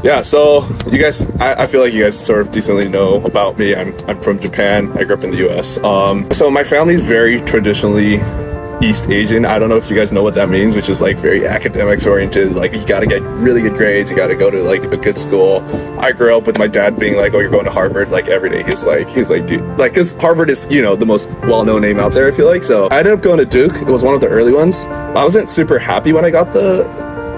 Yeah, so you guys, I feel like you guys sort of decently know about me. I'm from Japan. I grew up in the US. So my family's very traditionally East Asian. I don't know if you guys know what that means, which is like very academics oriented. Like you got to get really good grades. You got to go to like a good school. I grew up with my dad being like, "Oh, you're going to Harvard." Like every day, he's like, dude, like, because Harvard is, you know, the most well-known name out there, I feel like. So I ended up going to Duke. It was one of the early ones. I wasn't super happy when I got the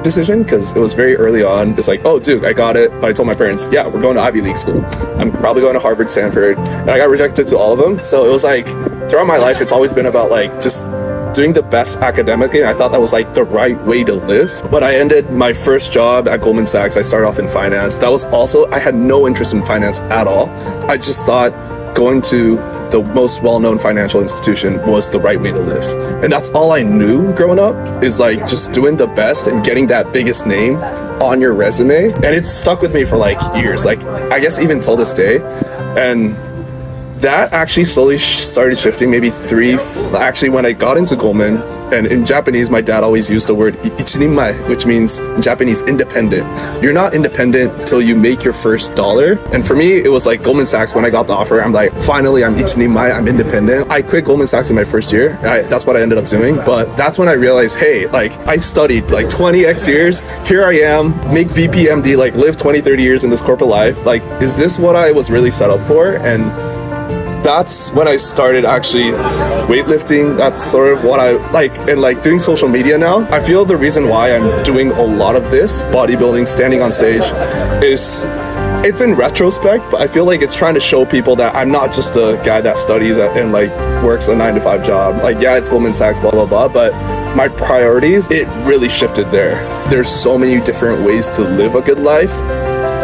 decision because it was very early on. It's like, oh, Duke, I got it. But I told my parents, yeah, we're going to Ivy League school. I'm probably going to Harvard, Stanford, and I got rejected to all of them. So it was like, throughout my life, it's always been about like just doing the best academically. I thought that was like the right way to live. But I ended my first job at Goldman Sachs. I started off in finance. That was also, I had no interest in finance at all. I just thought going to the most well-known financial institution was the right way to live. And that's all I knew growing up, is like just doing the best and getting that biggest name on your resume. And it stuck with me for like years, like I guess even till this day. And that actually slowly started shifting actually when I got into Goldman. And in Japanese, my dad always used the word ichininmai, which means in Japanese, independent. You're not independent till you make your first dollar. And for me, it was like Goldman Sachs. When I got the offer, I'm like, finally, I'm ichininmai, I'm independent. I quit Goldman Sachs in my first year. That's what I ended up doing. But that's when I realized, hey, like I studied like 20x years. Here I am, make VP MD, like live 20, 30 years in this corporate life. Like, is this what I was really set up for? And that's when I started actually weightlifting. That's sort of what I like, and like doing social media now. I feel the reason why I'm doing a lot of this, bodybuilding, standing on stage, is it's in retrospect, but I feel like it's trying to show people that I'm not just a guy that studies and like works a 9-to-5 job. Like, yeah, it's Goldman Sachs, blah, blah, blah, but my priorities, it really shifted there. There's so many different ways to live a good life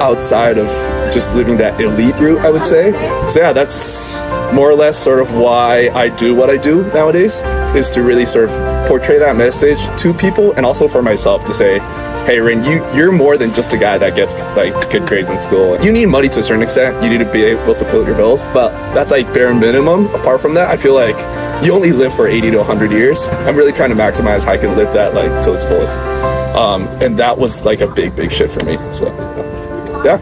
outside of just living that elite route, I would say. So yeah, that's more or less sort of why I do what I do nowadays, is to really sort of portray that message to people, and also for myself to say, hey, Rain, you're more than just a guy that gets like good grades in school. You need money to a certain extent. You need to be able to pay your bills, but that's like bare minimum. Apart from that, I feel like you only live for 80 to 100 years. I'm really trying to maximize how I can live that like till its fullest. And that was like a big shift for me. So yeah.